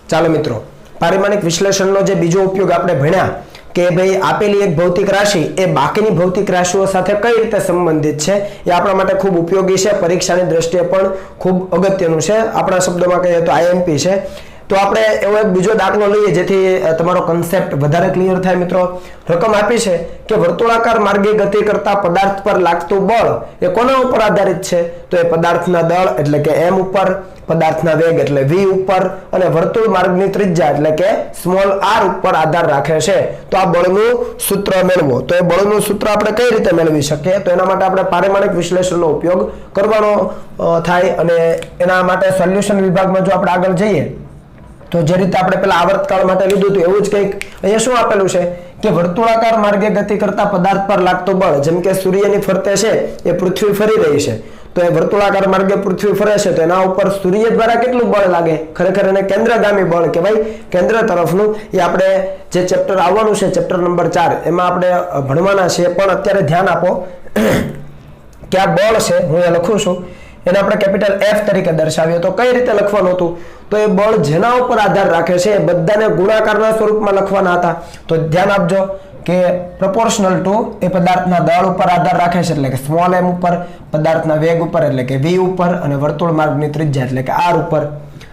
ચાલો મિત્રો, પારિમાણિક વિશ્લેષણનો જે બીજો ઉપયોગ આપણે ભણ્યા કે ભાઈ આપેલી એક ભૌતિક રાશિ એ બાકીની ભૌતિક રાશિઓ સાથે કઈ રીતે સંબંધિત છે એ આપણા માટે ખૂબ ઉપયોગી છે, પરીક્ષાની દ્રષ્ટિએ પણ ખૂબ અગત્યનું છે, આપણા શબ્દોમાં કહીએ તો આઈએમપી છે। તો આપણે એવો એક બીજો દાખલો લઈએ જેથી તમારો કન્સેપ્ટ વધારે ક્લિયર થાય। મિત્રો, રકમ આપી છે કે વર્તુળાકાર માર્ગે ગતિ કરતા પદાર્થ પર લાગતું બળ એ કોના ઉપર આધારિત છે? તો એ પદાર્થના દળ એટલે કે m ઉપર, પદાર્થના વેગ એટલે v ઉપર અને વર્તુળ માર્ગની ત્રિજ્યા એટલે કે સ્મોલ r ઉપર આધાર રાખે છે। તો આ બળનું સૂત્ર મેળવો। તો એ બળનું સૂત્ર આપણે કઈ રીતે મેળવી શકીએ? તો એના માટે આપણે પારિમાણિક વિશ્લેષણનો ઉપયોગ કરવાનો થાય અને એના માટે સોલ્યુશન વિભાગમાં જો આપણે આગળ જઈએ તો જે રીતે આપણે પેલા આવર્તકાળ માટે લીધું હતું એવું જ કંઈક અહીંયા શું આપેલું છે કે વર્તુળાકાર માર્ગે ગતિ કરતા પદાર્થ પર લાગતું બળ, જેમ કે સૂર્યની ફરતે છે એ પૃથ્વી ફરી રહી છે, તો એ વર્તુળાકાર માર્ગે પૃથ્વી ફરે છે તો એના ઉપર સૂર્ય દ્વારા કેટલું બળ લાગે? ખરેખર એને કેન્દ્રગામી બળ કહેવાય, કેન્દ્ર તરફનું। એ આપણે જે ચેપ્ટર આવવાનું છે, ચેપ્ટર નંબર 4, એમાં આપણે ભણવાના છે। પણ અત્યારે ધ્યાન આપો કે આ બળ છે, હું અહીંયા લખું છું, એને આપણે કેપિટલ F તરીકે દર્શાવીએ તો કઈ રીતે લખવાનું હતું? તો એ બળ જેના ઉપર આધાર રાખે છે એ બધાને ગુણાકારના સ્વરૂપમાં લખવાના હતા। તો ધ્યાન આપજો કે પ્રોપોર્શનલ ટુ એ પદાર્થના દળ ઉપર આધાર રાખે છે એટલે કે સ્મોલ m ઉપર, પદાર્થના વેગ ઉપર એટલે કે v ઉપર અને વર્તુળ માર્ગની ત્રિજ્યા એટલે કે r ઉપર।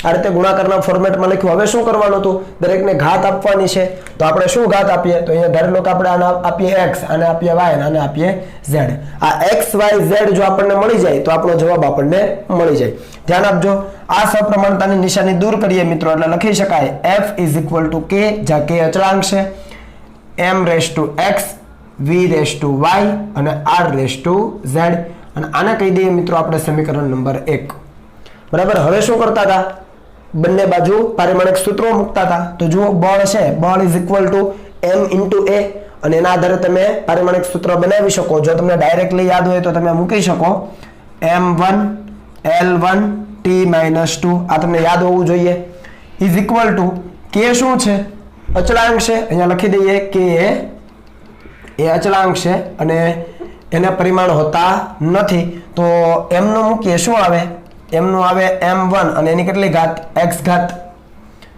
આ રીતે ગુણાકારના ફોર્મેટમાં લખ્યું। હવે શું કરવાનું હતું? દરેકને ઘાત આપવાની છે। તો આપણે શું ઘાત આપીએ? તો અહીંયા ધારી લો કે આપણે આને આપીએ x, આને આપીએ y અને આને આપીએ z। આ x y z જો આપણને મળી જાય તો આપણો જવાબ આપણને મળી જાય। ધ્યાન આપજો, આ સપ્રમાણતાની નિશાની દૂર કરીએ મિત્રો એટલે લખી શકાય f = k, જ્યાં k અચળાંક છે, m⁻x, v⁻y અને r⁻z। અને આને કહી દઈએ મિત્રો આપણે સમીકરણ નંબર 1। બરાબર, હવે શું કરતા હતા? બંને બાજુ પારિમાણિક સૂત્રો મૂકતા હતા। તો જુઓ, બળ છે, બળ m × a અને એના આધારે તમે પારિમાણિક સૂત્ર બનાવી શકો। જો તમને ડાયરેક્ટલી યાદ હોય તો તમે મૂકી શકો m1 L1 T-2, આ તમને યાદ હોવું જોઈએ, = k શું છે? અચળાંક છે, અહીંયા લખી દઈએ k એ અચળાંક છે અને એને પરિમાણ હોતા નથી। તો m નું મૂકીએ, શું આવે? m નું આવે m1 અને એની કેટલી ઘાત? x ઘાત।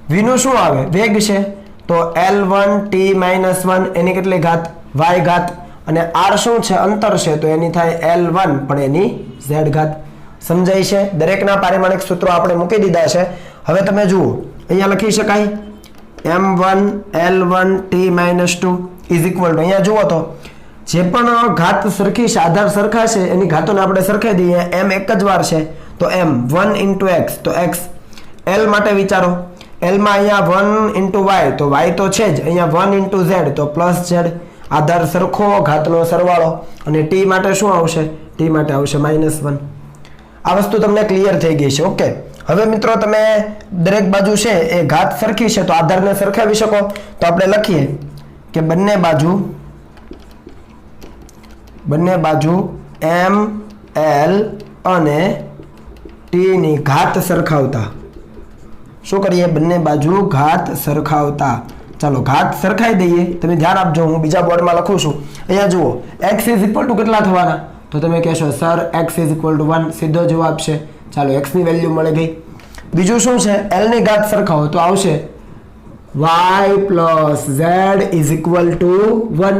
v નું શું આવે? વેગ છે, તો L1 T-1 એની કેટલી ઘાત? y ઘાત। અને r શું છે? અંતર છે, તો એની થાય L1 પણ એની z ઘાત। સમજાય છે? દરેકના પારિમાણિક સૂત્રો આપણે મૂકી દીધા છે। હવે તમે જુઓ, અહીંયા લખી શકાય m1 L1 T-2 = અહીંયા જુઓ તો જે પણ ઘાત સરખી છે, આધાર સરખા છે, એની ઘાતોને આપણે સરખાઈ દઈએ। m એક જ વાર છે તો m 1 × x, તો x। l માટે વિચારો, l માં અહીંયા 1 × y, તો y તો છે જ, અહીંયા 1 × z તો +z। આધાર સરખો, ઘાતનો સરવાળો। અને t માટે શું આવશે? t માટે આવશે -1। આ વસ્તુ તમને ક્લિયર થઈ ગઈ છે? ઓકે। હવે મિત્રો તમે દરેક બાજુ છે એ ઘાત સરખી છે તો આધારને સરખાવી શકો। તો આપણે લખીએ કે બંને બાજુ m l અને t ની ઘાત સરખાવતા, શું કરીએ? બંને બાજુ ઘાત સરખાવતા। ચાલો ઘાત સરખાઈ દઈએ। તમે ધ્યાન આપજો, હું બીજા બોર્ડમાં લખું છું। અહીંયા જુઓ, x = કેટલા થવાના? તો તમે કહેશો સર x = 1, સીધો જવાબ છે। ચાલો x ની વેલ્યુ મળી ગઈ। બીજું શું છે? l ની ઘાત સરખાવો તો આવશે y + z = 1,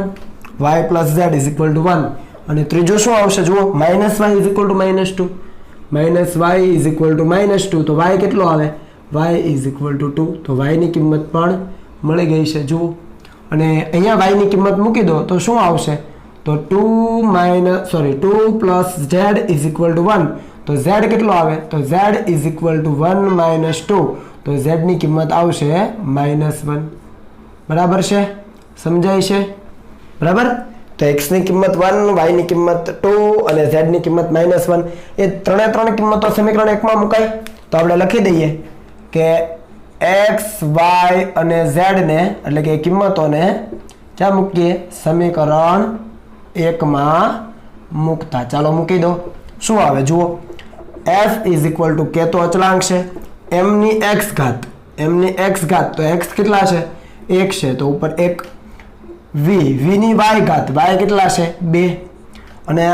y + z = 1। અને ત્રીજું શું આવશે? જુઓ, -y = -2, -y = -2, તો y કેટલો આવે? y = 2, તો y ની કિંમત પણ મળી ગઈ છે। જુઓ, અને અહીંયા y ની કિંમત મૂકી દો તો શું આવશે? તો 2 + z = 1, તો z કેટલો આવે? તો z = 1 - 2, તો z ની કિંમત આવશે -1। બરાબર છે? સમજાય છે? બરાબર? તો x ની કિંમત 1, y ની કિંમત 2 અને z ની કિંમત -1, એ ત્રણ કિંમતો સમીકરણ 1 માં મુકાય। તો આપણે લખી દઈએ કે x, y અને z ને એટલે કે કિંમતોને ક્યાં મૂકીએ? સમીકરણ 1 માં મૂકતા। ચાલો મૂકી દો। શું આવે? જુઓ, f = k તો અચળાંક છે, m ની x ઘાત, તો x કેટલા છે? 1 છે, તો ઉપર 1। v ની y ઘાત, y કેટલા છે? 2। અને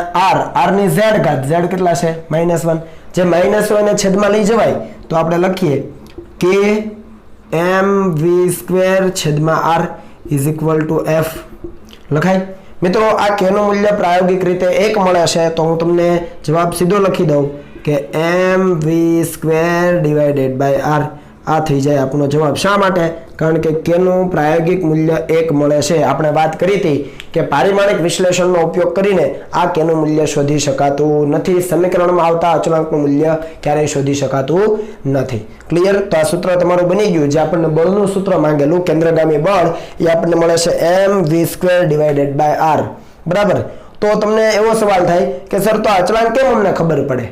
r ની z ઘાત, z કેટલા છે? -1। જે માઇનસ હોય એને છેદમાં લઈ જવાય તો આપણે લખીએ k mv² છેદમાં r is equal two f લખાય। મિત્રો આ k નું મૂલ્ય પ્રાયોગિક રીતે 1 મળે છે તો હું તમને જવાબ સીધો લખી દઉં કે mv² ડિવાઇડેડ બાય r આ થઈ જાય આપણો જવાબ। શા માટે? કારણ કે k નું પ્રાયોગિક મૂલ્ય 1 મળે છે। આપણે વાત કરી હતી કે પારિમાણિક વિશ્લેષણનો ઉપયોગ કરીને આ k નું મૂલ્ય શોધી શકાતું નથી। સમીકરણમાં આવતા અચળાંકનું મૂલ્ય ક્યારેય શોધી શકાતું નથી। ક્લિયર? તો આ સૂત્ર તમારું બની ગયું। જે આપણને બળનું સૂત્ર માંગેલું કેન્દ્રગામી બળ એ આપણને મળે છે mv² ડિવાઇડેડ બાય r બરાબર। તો તમને એવો સવાલ થાય કે સર તો અચળાંક કેમ અમને ખબર પડે?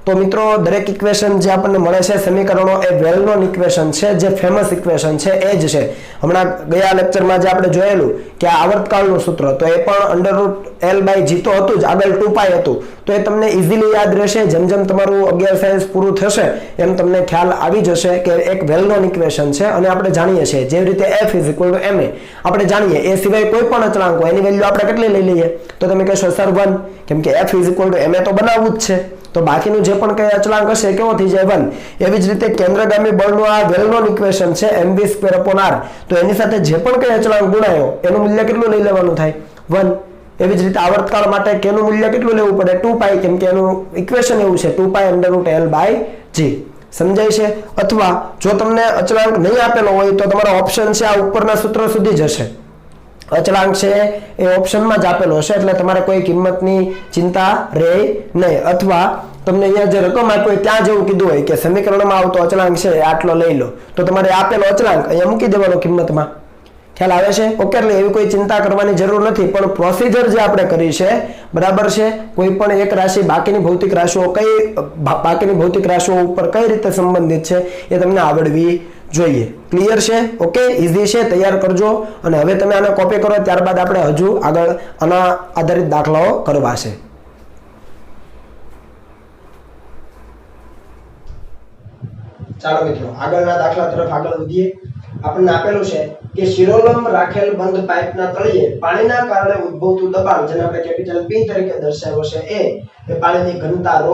તો મિત્રો દરેક ઇક્વેશન જે આપણને મળે છે સમીકરણો એ વેલનોન ઇક્વેશન છે, જે ફેમસ ઇક્વેશન છે એ જ છે। હમણાં ગયા લેક્ચરમાં જે આપણે જોયેલું કે આ આવર્તકાળનું સૂત્ર તો એ પણ √L/g તો હતું જ, આગળ 2π હતું, તો એ તમને ઇઝીલી યાદ રહેશે। જેમ જેમ તમારું 11 સાયન્સ પૂરું થશે એમ તમને ખ્યાલ આવી જશે કે એક વેલનોન ઇક્વેશન છે અને આપણે જાણીએ છીએ જેવી રીતે f = ma આપણે જાણીએ એ સિવાય કોઈ પણ અચળાંક હોય એની વેલ્યુ આપણે કેટલી લઈ લઈએ? તો તમે કહેશો સર 1, કેમ કે f = ma તો બનાવવું જ છે, તો બાકીનું જે પણ કઈ અચળાંક હશે કેવો થઈ જાય 1। એવી જ રીતે કેન્દ્રગામી બળનું આ વેલનોન ઇક્વેશન છે mv²/r, તો એની સાથે જે પણ કઈ અચળાંક ગુણાયો એનું મૂલ્ય કેટલું લઈ લેવાનું થાય? 1। એવી જ રીતે આવર્તકાળ માટે k નું મૂલ્ય કેટલું લેવું પડે? 2π, કેમ કે એનું ઇક્વેશન એવું છે 2π √L/g। સમજાય છે? અથવા જો તમને અચળાંક નહીં આપેલો હોય તો તમારો ઓપ્શન છે આ ઉપરના સૂત્ર સુધી જશે। અચળાંક છે એ ઓપ્શનમાં જ આપેલો હશે એટલે તમારે કોઈ કિંમતની ચિંતા રહે નહીં। અથવા તમને અહીંયા જે રકમ આપી હોય ત્યાં જેવું કીધું હોય કે સમીકરણમાં આવતો અચળાંક છે આટલો લઈ લો, તો તમારે આપેલો અચળાંક અહીંયા મૂકી દેવાનો કિંમતમાં। ખ્યાલ આવે છે? ઓકે, એટલે એવી કોઈ ચિંતા કરવાની જરૂર નથી। પણ પ્રોસિજર જે આપણે કરી છે બરાબર છે, કોઈ પણ એક રાશિ બાકીની ભૌતિક રાશિઓ ઉપર કઈ રીતે સંબંધિત છે એ તમને આવડવી જોઈએ। ક્લિયર છે? ઓકે, ઈઝી છે, તૈયાર કરજો। અને હવે તમે આને કોપી કરો, ત્યારબાદ આપણે હજુ આગળ આના આધારિત દાખલાઓ કરવા છે। ચાલો મિત્રો આગળના દાખલા તરફ આગળ વધીએ। આપણને આપેલું છે કે શિરોલંબ રાખેલ બંધ પાઇપના તળિયે પાણીના કારણે ઉદ્ભવતું દબાણ, જેને આપણે કેપિટલ P તરીકે દર્શાવ્યો છે એ પાણીની ઘનતા ρ,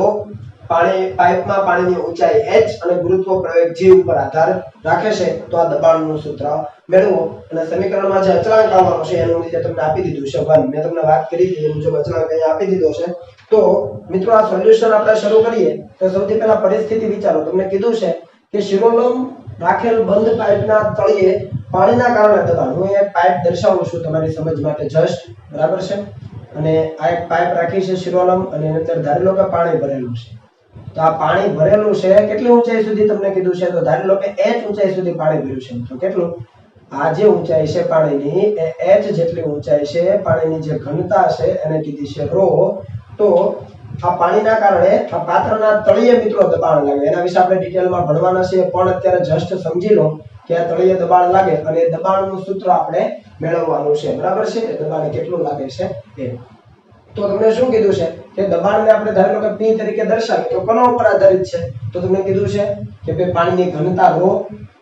પાઇપમાં પાણીની ઊંચાઈ h અને ગુરુત્વ પ્રવેગ g ઉપર આધાર રાખે છે। તો આ દબાણનું સૂત્ર મેળવો અને સમીકરણમાં જે અચળાંક આવવાનો છે એનું મૂલ્ય તમને આપી દીધું છે 1। મેં તમને વાત કરી હતી એ મુજબ અચળાંક અહીંયા આપી દીધો છે। તો મિત્રો આ સોલ્યુશન આપણે શરૂ કરીએ તો સૌથી પહેલા પરિસ્થિતિ વિચારો। તમને કીધું છે કે શિરોલંબ રાખેલ બંધ પાઇપના તળિયે પાણીના કારણે દબાણ, હું એ પાઇપ દર્શાવું છું તમારી સમજ માટે જસ્ટ, બરાબર છે? અને આ એક પાઇપ રાખી છે શિરોલંબ અને એની અંદર ધારી લો કે પાણી ભરેલું છે। તો આ પાણી ભરેલું છે કેટલી ઊંચાઈ સુધી તમને કીધું છે? તો ધારી લો કે h ઊંચાઈ સુધી પાણી ભર્યું છે। તો કેટલું? આ જે ઊંચાઈ છે પાણીની એ h જેટલી ઊંચાઈ છે। પાણીની જે ઘનતા છે એને કીધી છે ρ। તો આ પાણીના કારણે આ પાત્રના તળિયે મિત્રો દબાણ લાગે, એના વિશે આપણે ડિટેલમાં ભણવાના છે, પણ અત્યારે જસ્ટ સમજી લો કે આ તળિયે દબાણ લાગે અને એ દબાણનું સૂત્ર આપણે મેળવવાનું છે, બરાબર છે? કે દબાણ કેટલું લાગે છે એ। તો તમને શું કીધું છે કે દબાણને આપણે ધારી લો કે P તરીકે દર્શાવીએ તો કોના ઉપર આધારિત છે? તો તમને કીધું છે કે ભાઈ પાણીની ઘનતા ρ,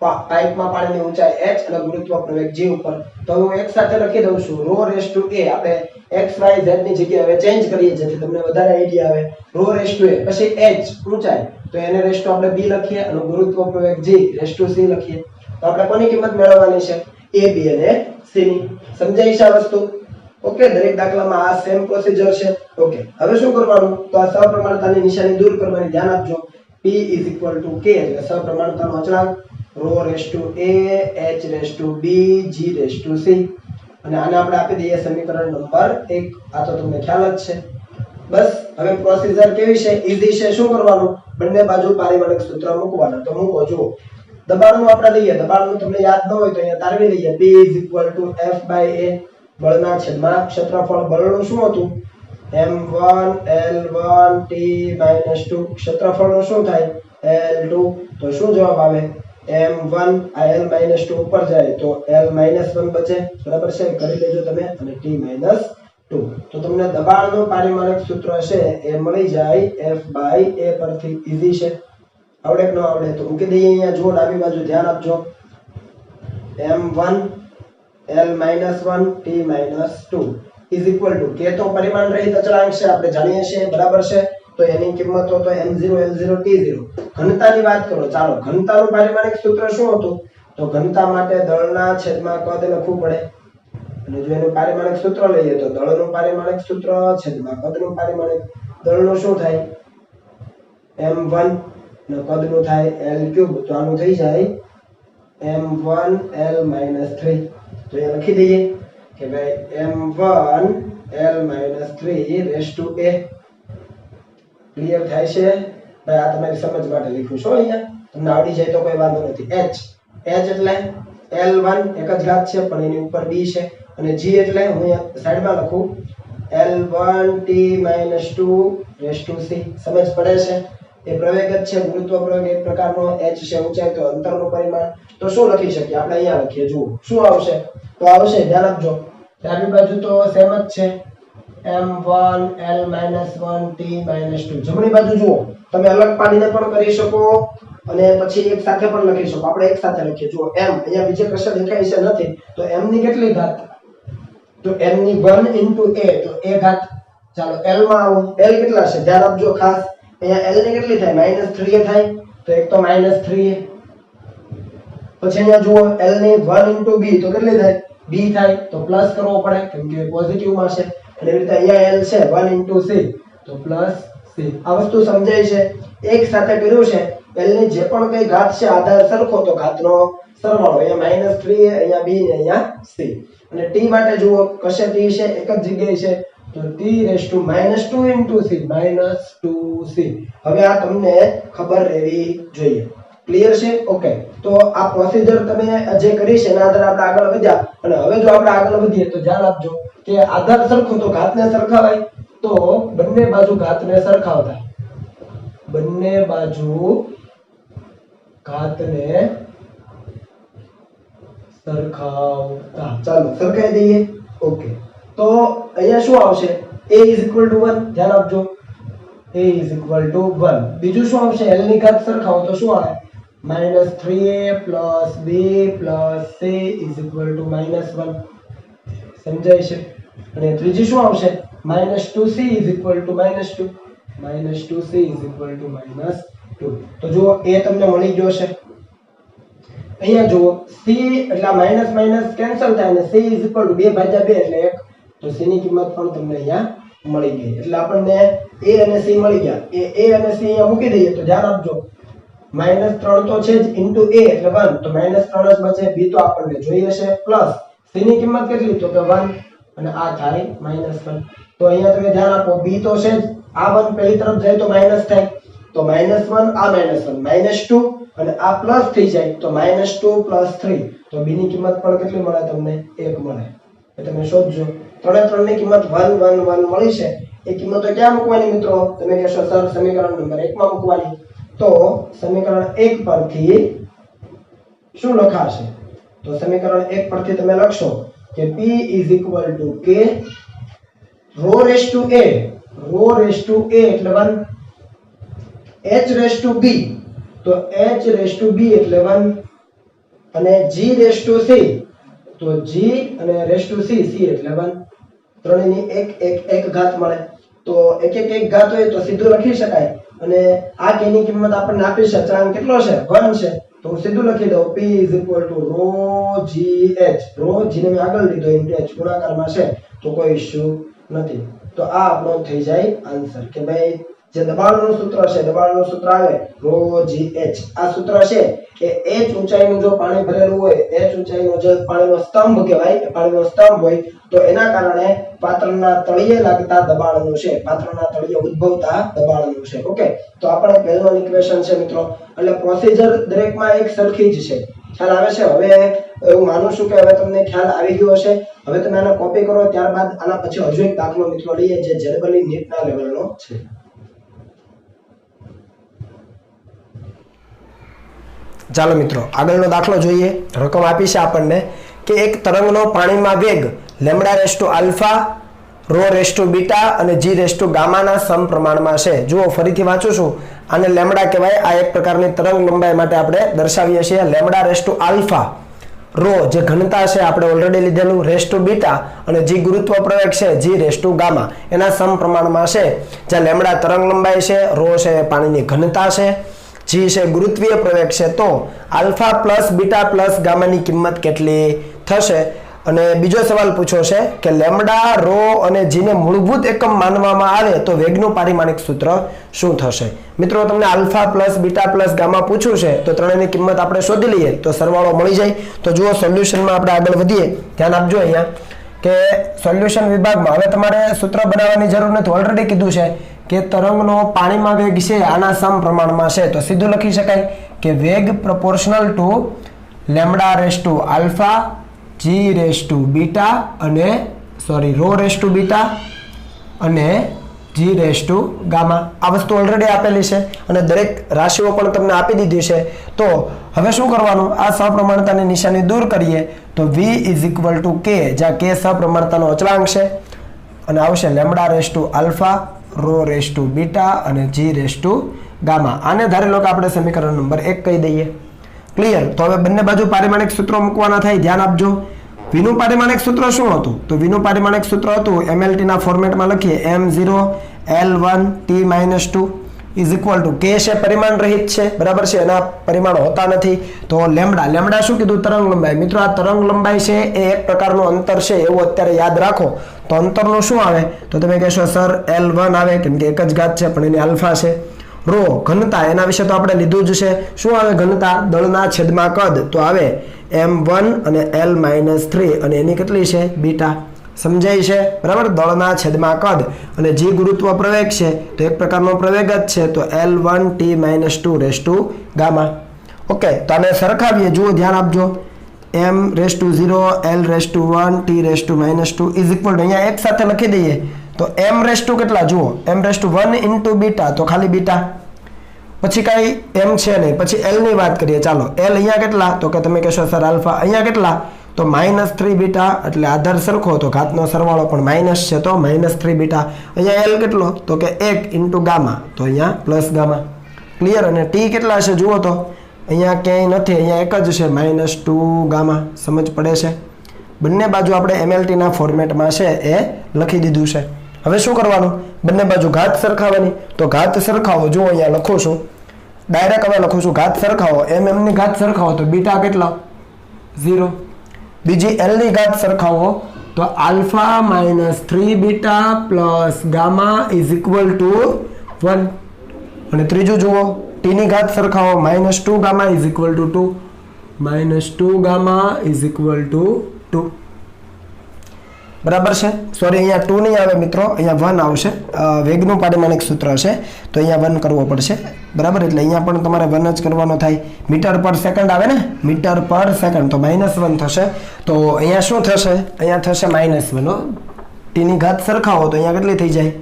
પાઇપમાં પાણીની ઊંચાઈ h અને ગુરુત્વ પ્રવેગ g ઉપર। તો હું એક સાથે લખી દઉં છું ρ⁴ આપણે x y z ની જગ્યાએ હવે ચેન્જ કરીએ જેથી તમને વધારે આઈડિયા આવે। ρ⁴ પછી h ઊંચાઈ, તો એને રેસ્ટો આપણે b લખીએ અને ગુરુત્વ પ્રવેગ g રેસ્ટો c લખીએ। તો આપણે કોની કિંમત મેળવવાની છે? a, b અને c ની। સમજાઈ છે આ વસ્તુ? ઓકે, દરેક દાખલામાં આ સેમ પ્રોસિજર છે। ઓકે, હવે શું કરવાનું? તો આ સપ્રમાણતાની નિશાની દૂર કરવાની, ધ્યાન આપજો। P = k એટલે સપ્રમાણતાનો અચળાંક ρ⁴ h⁴ b g⁴ c અને આને આપણે આપી દઈએ સમીકરણ નંબર 1। આ તો તમને ખ્યાલ જ છે। બસ હવે પ્રોસિજર કેવી છે? ઈઝી છે। શું કરવાનું? બંને બાજુ પારિમાણિક સૂત્ર મૂકવાના। તો મૂકો, જુઓ દબાણનું આપણે લઈએ, દબાણનું તમને યાદ ન હોય તો અહીંયા તારવી લઈએ। P = f/a બળના છેદમાં ક્ષેત્રફળ। બળનું શું હતું? m1 L1 t - 2 ક્ષેત્રફળનું શું થાય? L2। તો શું જવાબ આવે? m1 આ L - 2 ઉપર જાય તો L - 1 બચે, બરાબર છે? કરી લેજો તમે અને t - 2। તો તમને દબાણનું પારિમાણિક સૂત્ર છે એ મળી જાય f/a પરથી। ઈઝી છે, આવડે કે ન આવડે? તો મૂકી દઈએ અહીંયા, જુઓ ડાબી બાજુ ધ્યાન આપજો। m1 L - 1 t - 2 = k તો પરિમાણ રહિત અચળાંક છે, આપણે જાણીએ છીએ, બરાબર છે? તો એની કિંમતો તો m0 L0 t0। ઘનતાની વાત કરો, ચાલો ઘનતાનું પારિમાણિક સૂત્ર શું હતું? તો તો ઘનતા માટે દળના છેદમાં કદ લખવું પડે અને જો એનું પારિમાણિક સૂત્ર લઈએ તો દળનું પારિમાણિક સૂત્ર છેદમાં કદનું પારિમાણિક દળનું શું થાય m1 અને કદનું થાય l3 તો આનું થઈ જાય m1 l - 3 તો એ લખી દઈએ કે ભાઈ m1 l - 3 raise to a clear થાય છે ભાઈ આ તમારી સમજ માટે લખ્યું છો અહીંયા તમને આવડી જાય તો કોઈ વાંધો નથી h એટલે l1 એક જ ઘાત છે પણ એની ઉપર b છે અને g એટલે હું અહીંયા સાઈડમાં લખું l1t - 2 રેઝ ટુ c સમજ પડે છે એ પ્રવેગ જ છે ગુરુત્વ પ્રવેગ એક પ્રકારનો h છે ઊંચાઈ તો અંતરનું પરિમાણ તો શું લખી શકીએ આપણે અહીંયા લખીએ જુઓ શું આવશે તો આવશે ધ્યાન આપજો ડાબી બાજુ તો સેમ જ છે m1 l - 1t - 2 જમણી બાજુ જુઓ તમે અલગ પાડીને પણ કરી શકો અને પછી એક સાથે પણ લખી શકો આપણે એક સાથે લખીએ જુઓ m અહીંયા બીજે કશું દેખાય છે નથી તો m ની કેટલી ઘાત તો m ની 1 * a તો a ઘાત ચાલો l માં આવો l કેટલા છે ધ્યાન આપજો ખાસ અહીંયા l ની કેટલી થાય -3a થાય તો એક તો -3a પછી અહીંયા જુઓ l ની 1 * b તો કેટલી થાય b થાય તો પ્લસ કરવો પડે કેમ કે પોઝિટિવ માં છે અને એ રીતે અહીંયા l છે 1 * c તો પ્લસ c આ વસ્તુ સમજાય છે એક સાથે કર્યું છે l ની જે પણ કઈ ઘાત છે આધાર સરખો તો ઘાતનો સરવાળો અહીંયા -3a અહીંયા b ને અહીંયા c અને t માટે જુઓ કશે t છે એક જ જગ્યાએ છે તો t raised to -2 * c -2c હવે આ તમને ખબર રહેવી જોઈએ ક્લિયર છે ઓકે તો આ પ્રોસિજર તમે જે કરી છે એના આધારે આપણે આગળ વધ્યા અને હવે જો આપણે આગળ વધીએ તો ધ્યાન આપજો કે આધાર સરખો તો ઘાતને સરખાવાય તો બંને બાજુ ઘાતને સરખાવતા બંને બાજુ ઘાતને સરખાવતા ચાલો સરખાઈ દઈએ ઓકે તો અહીંયા શું આવશે a = 1 ધ્યાન આપજો a = 1 બીજું શું આવશે l ની ઘાત સરખાવો તો શું આવે -3a + b + c = -1 સમજાય છે અને ત્રીજી શું આવશે -2c = -2 -2c = -2 તો જુઓ a તમને મળી ગયો છે અહીંયા જુઓ c એટલે માઈનસ માઈનસ કેન્સલ થાય અને c = 2/2 એટલે 1 તો c ની કિંમત પણ તમને અહીંયા મળી ગઈ એટલે આપણને a અને c મળી ગયા a અને c અહીંયા મૂકી દઈએ તો ધ્યાન આપજો -3 તો છે જ * a એટલે 1 તો -3 જ બચે b તો આપણને જોઈએ છે પ્લસ c ની કિંમત કેટલી તો કે 1 અને આ થાય -1 તો અહીંયા તમે ધ્યાન આપો b તો છે જ આ 1 પેલી તરફ જાય તો માઈનસ થાય તો -1 આ -1 -2 અને આ પ્લસ થઈ જાય તો -2 + 3 તો b ની કિંમત પણ કેટલી મળે તમને 1 મળે એ તમે શોધજો 3 ની કિંમત 1 1 1 મળી છે એ કિંમતો ક્યાં મૂકવાની મિત્રો તમે કહેશો સર સમીકરણ નંબર 1 માં મૂકવાની તો સમીકરણ 1 પરથી શું લખાશે તો સમીકરણ 1 પરથી તમે લખશો કે p = k ρ⁴ એટલે 1 h⁴b તો h⁴b એટલે 1 અને g⁴c તો g અને c એટલે 1 ત્રણેયની એક ઘાત મળે તો એક ઘાત હોય તો સીધું લખી શકાય અને આ k ની કિંમત આપણને આપી છે અચળાંક કેટલો છે 1 છે તો હું સીધું લખી દઉં p = ρgh ρ g ને મેં આગળ લીધો * h ગુણાકારમાં છે તો કોઈ ઇશ્યુ નથી તો આ આપણો થઈ જાય આન્સર કે ભાઈ જે દબાણનું સૂત્ર છે દબાણનું સૂત્ર આવે ρgh આ સૂત્ર છે એ h ઊંચાઈનું જો પાણી ભરેલું હોય h ઊંચાઈનો જે પાણીનો સ્તંભ કહેવાય પાણીનો સ્તંભ હોય તો એના કારણે પાત્રના તળિયે લાગતા દબાણનું છે પાત્રના તળિયે ઉદ્ભવતા દબાણનું છે ઓકે તો આપણે પહેલું ઇક્વેશન છે મિત્રો એટલે પ્રોસિજર દરેકમાં એક સરખી જ છે ખ્યાલ આવે છે હવે હું માનું છું કે હવે તમને ખ્યાલ આવી ગયો હશે હવે તમે આને કોપી કરો ત્યારબાદ આના પછી હજુ એક દાખલો મિત્રો લઈએ જે જનરલી નીટના લેવલનો છે ચાલો મિત્રો આગળનો દાખલો જોઈએ રકમ આપી છે આપણને કે એક તરંગનો પાણીમાં વેગ λ⁴ ρ⁴β અને g⁴ ગામાના સમપ્રમાણમાં છે જુઓ ફરીથી વાંચું છું આને લેમ્ડા કહેવાય આ એક પ્રકારની તરંગ લંબાઈ માટે આપણે દર્શાવીએ છીએ λ⁴ ρ જે ઘનતા છે આપણે ઓલરેડી લીધેલું ⁴β અને g ગુરુત્વ પ્રવેગ છે g⁴ ગામા એના સમપ્રમાણમાં છે જ્યાં લેમ્ડા તરંગ લંબાઈ છે ρ છે પાણીની ઘનતા છે જી છે ગુરુત્વીય પ્રવેગ છે, તો આલ્ફા પ્લસ બીટા પ્લસ ગામાની કિંમત કેટલી થશે? અને બીજો સવાલ પૂછ્યો છે કે લેમ્ડા, રો અને જીને મૂળભૂત એકમ માનવામાં આવે તો વેગનું પારિમાણિક સૂત્ર શું થશે? મિત્રો તમને alpha plus beta plus gamma પૂછ્યું છે તો ત્રણેયની કિંમત આપણે શોધી લઈએ તો સરવાળો મળી જાય. તો જુઓ સોલ્યુશનમાં આપણે આગળ વધીએ, ધ્યાન આપજો અહીંયા કે સોલ્યુશન વિભાગમાં હવે તમારે સૂત્ર બનાવવાની જરૂર નથી, ઓલરેડી કીધું છે કે તરંગનો પાણીમાં વેગ છે આના સમપ્રમાણમાં છે, તો સીધું લખી શકાય કે વેગ proportional to lambda raise to alpha g raise to beta અને રો રેસ ટુ બીટા અને જી રેસ ટુ ગામા. આ વસ્તુ ઓલરેડી આપેલી છે અને દરેક રાશિઓ પણ તમને આપી દીધી છે. તો હવે શું કરવાનું? આ સપ્રમાણતાની નિશાની દૂર કરીએ તો v is equal to k, જ્યાં k સપ્રમાણતાનો અચળાંક છે અને આવશે lambda raise to alpha, rho raise to beta અને જી રેસ ટુ ગામા. આને ધારી લો કે આપણે સમીકરણ નંબર 1 કહી દઈએ. ક્લિયર? તો હવે બંને બાજુ પારિમાણિક સૂત્રો મૂકવાના થાય, ધ્યાન આપજો. v નું પારિમાણિક સૂત્ર શું હતું? તો v નું પારિમાણિક સૂત્ર હતું mlt ના ફોર્મેટમાં લખીએ m0 l1 t-2 is equal to k છે પરિમાણ રહિત છે, બરાબર છે, એના પરિમાણ હોતા નથી. તો લેમ્ડા શું કીધું? તરંગ લંબાઈ. મિત્રો આ તરંગ લંબાઈ છે એ એક પ્રકારનું અંતર છે એવું અત્યારે યાદ રાખો. તો અંતરનું શું આવે? તો તમે કહેશો સર l1 આવે, કેમ કે એક જ ઘાત છે પણ એની આલ્ફા છે. રો ઘનતા, એના વિશે તો આપણે લીધું જ છે. શું આવે ઘનતા? દળના છેદમાં કદ, તો આવે m1 અને l-3 અને એની કેટલી છે? બીટા. સમજાય છે? બરાબર. દળના છેદમાં કદ અને જે ગુરુત્વ પ્રવેગ છે તો એક પ્રકારનો પ્રવેગ જ છે, તો l1 t-2 raise to gamma. Okay, તો આને સરખાવીએ. જુઓ, ધ્યાન આપજો. m raise to 0 l raise to 1 t raise to -2 is equal two અહીંયા એક સાથે લખી દઈએ તો m રેસ ટુ કેટલા? જુઓ, m raise to 1 into beta, તો ખાલી બીટા, પછી કાંઈ m છે નહીં. પછી l ની વાત કરીએ. ચાલો, l અહીંયા કેટલા? તો કે તમે કહેશો સર આલ્ફા. અહીંયા કેટલા? તો -3 બીટા, એટલે આધાર સરખો તો ઘાતનો સરવાળો પણ માઇનસ છે તો -3 બીટા. અહીંયા l કેટલો? તો કે 1 ઇન્ટુ ગામા, તો અહીંયા પ્લસ ગામા. ક્લિયર? અને t કેટલા છે જુઓ તો અહીંયા ક્યાંય નથી, અહીંયા એક જ છે -2 ગામા. સમજ પડે છે? બંને બાજુ આપણે mlt ના ફોર્મેટમાં છે એ લખી દીધું છે. હવે શું કરવાનું? બંને બાજુ ઘાત સરખાવવાની. તો ઘાત સરખાવો. જુઓ અહીંયા લખું છું, ડાયરેક્ટ હવે લખું છું, ઘાત સરખાવો. m ની ઘાત સરખાવો તો બીટા કેટલા? 0. બીજી l ની ઘાત સરખાવો તો alpha -3 beta plus gamma is equal two 1. અને ત્રીજું જુઓ, t ની ઘાત સરખાવો, -2 gamma is equal two 2. -2 gamma is equal two 2. બરાબર છે? સોરી, અહીંયા 2 નહીં આવે મિત્રો, અહીંયા 1 આવશે. વેગનું પારિમાણિક સૂત્ર છે તો અહીંયા 1 કરવો પડશે. બરાબર? એટલે અહીંયા પણ તમારે 1 જ કરવાનો થાય. મીટર પર સેકન્ડ આવે ને, મીટર પર સેકન્ડ, તો -1 થશે. તો અહીંયા શું થશે? અહીંયા થશે -1. t ની ઘાત સરખાવો તો અહીંયા કેટલી થઈ જાય?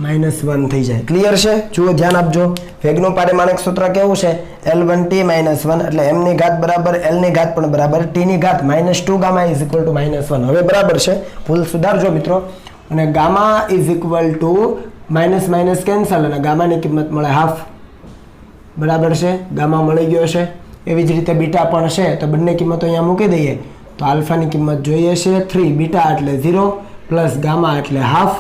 -1 થઈ જાય. ક્લિયર છે? જુઓ, ધ્યાન આપજો. વેગનું પારિમાણિક સૂત્ર કેવું છે? l1t -1, એટલે m ની ઘાત બરાબર l ની ઘાત પણ બરાબર t ની ઘાત -2 ગામા ઇઝ ઇક્વલ ટુ -1. હવે બરાબર છે, ભૂલ સુધારજો મિત્રો. અને gamma is equal two minus cancel અને ગામાની કિંમત મળે હાફ. બરાબર છે? ગામા મળી ગયો છે. એવી જ રીતે બીટા પણ છે તો બંને કિંમતો અહીંયા મૂકી દઈએ તો આલ્ફાની કિંમત જોઈએ છે 3, બીટા એટલે 0 પ્લસ ગામા એટલે હાફ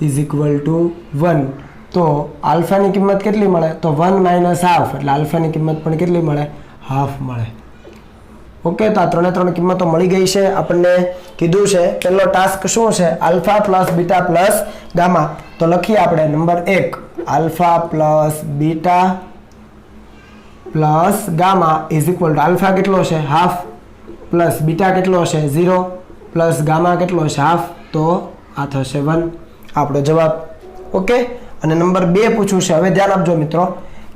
ઇઝ ઇક્વલ ટુ 1. તો આલ્ફાની કિંમત કેટલી મળે? તો 1 માઇનસ હાફ, એટલે આલ્ફાની કિંમત પણ કેટલી મળે? હાફ મળે. ઓકે, તો આ ત્રણે કિંમતો મળી ગઈ છે. આપણને કીધું છે પહેલો ટાસ્ક શું છે? Alpha plus beta plus gamma. તો લખીએ આપણે number 1, alpha plus beta plus gamma is equal to alpha કેટલો છે? હાફ, પ્લસ બીટા કેટલો છે? 0 પ્લસ ગામા કેટલો છે? હાફ, તો આ થશે 1, આપણો જવાબ. ઓકે, અને નંબર 2 પૂછ્યું છે. હવે ધ્યાન આપજો મિત્રો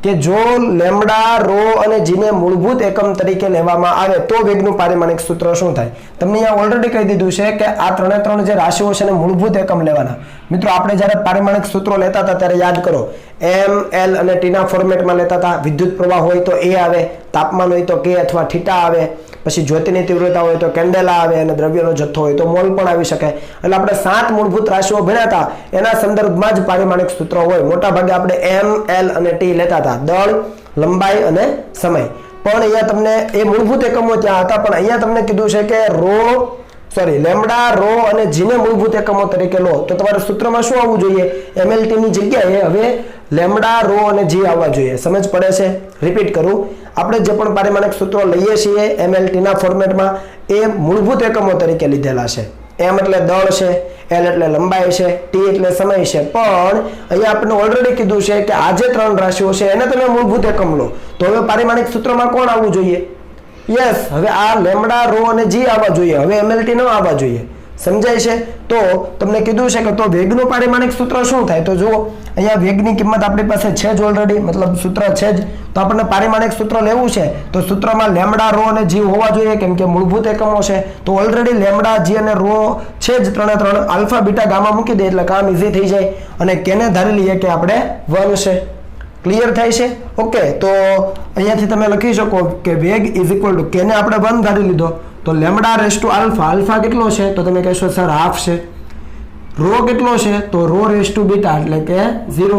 કે જો લેમ્ડા, રો અને જીને મૂળભૂત એકમ તરીકે લેવામાં આવે તો વેગનું પારિમાણિક સૂત્ર શું થાય? તમને અહીંયા ઓલરેડી કહી દીધું છે કે આ ત્રણે જે રાશિઓ છે ને મૂળભૂત એકમ લેવાના. મિત્રો આપણે જ્યારે પારિમાણિક સૂત્રો લેતા હતા ત્યારે યાદ કરો, m, l અને t ના ફોર્મેટમાં લેતા હતા. વિદ્યુત પ્રવાહ હોય તો a આવે, તાપમાન હોય તો k અથવા થીટા આવે, પછી જ્યોતિની તીવ્રતા હોય તો કેન્ડેલા આવે અને દ્રવ્યનો જથ્થો હોય તો મોલ પણ આવી શકે. એટલે આપણે 7 મૂળભૂત રાશિઓ ભણ્યા હતા, એના સંદર્ભમાં જ પારિમાણિક સૂત્રો હોય. મોટા ભાગે આપણે m, l અને t લેતા હતા, દળ, લંબાઈ અને સમય. પણ અહીંયા તમને એ મૂળભૂત એકમો ત્યાં હતા, પણ અહીંયા તમને કીધું છે કે લેમ્ડા, રો અને જીને મૂળભૂત એકમો તરીકે લો તો તમારે સૂત્રમાં શું આવવું જોઈએ? mlt ની જગ્યાએ હવે લેમ્ડા, રો અને જી આવવા જોઈએ. સમજ પડે છે? રિપીટ કરું, આપણે જે પણ પારિમાણિક સૂત્રો લઈએ છીએ MLT ના ફોર્મેટમાં એ મૂળભૂત એકમો તરીકે લીધેલા છે. M એટલે દળ છે, L એટલે લંબાઈ છે, T એટલે સમય છે. પણ અહીંયા આપણે ઓલરેડી કીધું છે કે આ જે 3 રાશિઓ છે એને તમે મૂળભૂત એકમ લો. તો હવે પારિમાણિક સૂત્રમાં કોણ આવવું જોઈએ? યસ, હવે આ લેમ્ડા, રો અને જી આવવા જોઈએ. હવે MLT ન આવવા જોઈએ. સમજાય છે? તો તમને કીધું છે કે તો વેગનું પારિમાણિક સૂત્ર શું થાય? તો જુઓ, અહીંયા વેગની કિંમત આપણી પાસે છે જ ઓલરેડી, મતલબ સૂત્ર છે જ. તો આપણને પારિમાણિક સૂત્ર લેવું છે તો સૂત્રમાં લેમ્ડા, રો અને જી હોવા જોઈએ, કેમ કે મૂળભૂત એકમો છે. તો ઓલરેડી લેમ્ડા, જી અને રો છે જ, 3 આલ્ફા, બીટા, ગામા મૂકી દે એટલે કામ ઈઝી થઈ જાય. અને કેને ધારી લઈએ કે આપણે 1 છે. ક્લિયર થાય છે? ઓકે, તો અહીંયાથી તમે લખી શકો કે વેગ ઇઝ ઇક્વલ ટુ કેને આપણે 1 ધારી લીધો તો lambda raise to alpha. Alpha કેટલો છે? તો તમે કહેશો સર હાફ છે. રો કેટલો છે? તો રો રેસ ટુ બીટા એટલે કે 0.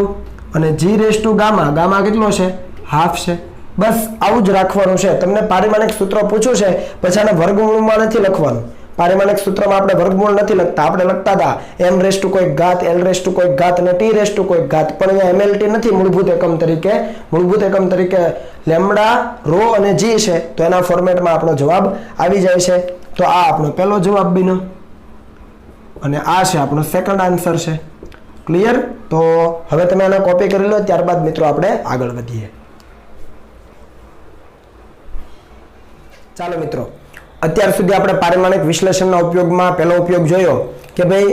અને g raise two gamma. Gamma કેટલો છે? હાફ છે. બસ આવું જ રાખવાનું છે. તમને પારિમાણિક સૂત્ર પૂછ્યું છે પછી આને વર્ગમૂળમાં નથી લખવાનું. પારિમાણિક સૂત્રમાં આપણે વર્ગમૂળ નથી લખતા. આપણે લખતા હતા m રેસ ટુ કોઈક ઘાત, l રેસ ટુ કોઈક ઘાત અને t રેસ ટુ કોઈક ઘાત. પણ અહીંયા MLT નથી મૂળભૂત એકમ તરીકે લેમ્ડા, રો અને જી છે. તો એના ફોર્મેટમાં આપણો જવાબ આવી જાય છે. તો આ આપણો પહેલો જવાબ બન્યો અને આ છે આપણો સેકન્ડ આન્સર છે. ક્લિયર? તો હવે તમે આને કોપી કરી લો. ત્યારબાદ મિત્રો આપણે આગળ વધીએ. ચાલો મિત્રો, અત્યાર સુધી આપણે પારિમાણિક વિશ્લેષણના ઉપયોગમાં પહેલો ઉપયોગ જોયો કે ભાઈ